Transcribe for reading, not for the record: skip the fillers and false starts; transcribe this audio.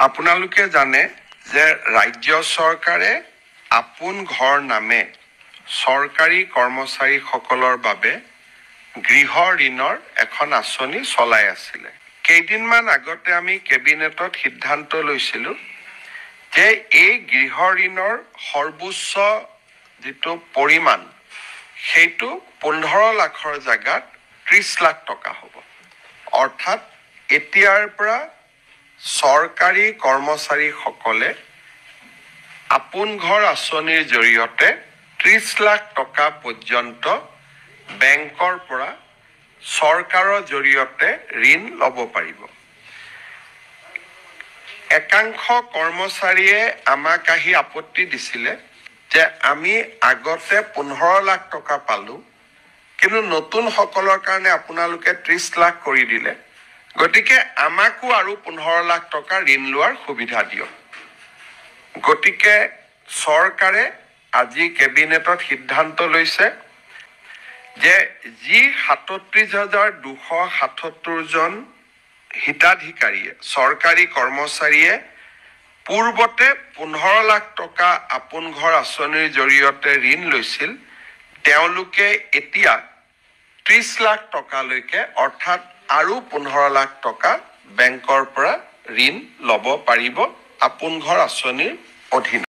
আপোনালোকে জানে যে ৰাজ্য চৰকাৰে আপোন ঘৰ নামে চৰকাৰী কৰ্মচাৰীসকলৰ বাবে গৃহ ঋণৰ এখন আঁচনি চলাই আছিলে। কেইদিনমান আগতে আমি কেবিনেটত সিদ্ধান্ত লৈছিলোঁ যে এই গৃহ ঋণৰ সৰ্বোচ্চ যিটো পৰিমাণ সেইটো 15 লাখৰ জাগাত 30 লাখ টকা হ'ব। অৰ্থাৎ এতিয়াৰ পৰা চৰকাৰী কৰ্মচাৰীসকলে আপোন ঘৰ আঁচনিৰ জৰিয়তে 30 লাখ টকা পৰ্যন্ত বেংকৰ পৰা চৰকাৰৰ জৰিয়তে ঋণ ল'ব পাৰিব। একাংশ কৰ্মচাৰীয়ে আমাক আহি আপত্তি দিছিলে যে আমি আগতে 15 লাখ টকা পালোঁ, কিন্তু নতুনসকলৰ কাৰণে আপোনালোকে 30 লাখ কৰি দিলে, গতিকে আমাকো আৰু 15 লাখ টকা ঋণ লোৱাৰ সুবিধা দিয়ক। গতিকে চৰকাৰে আজি কেবিনেটত সিদ্ধান্ত লৈছে যে যি 37,277 জন হিতাধিকাৰীয়ে চৰকাৰী কৰ্মচাৰীয়ে পূৰ্বতে 15 লাখ টকা আপোন ঘৰ আঁচনিৰ জৰিয়তে ঋণ লৈছিল, তেওঁলোকে এতিয়া 30 লাখ টকালৈকে অৰ্থাৎ আৰু 15 লাখ টকা বেংকৰ পৰা ঋণ ল'ব পাৰিব আপোন ঘৰ আঁচনিৰ অধীনত।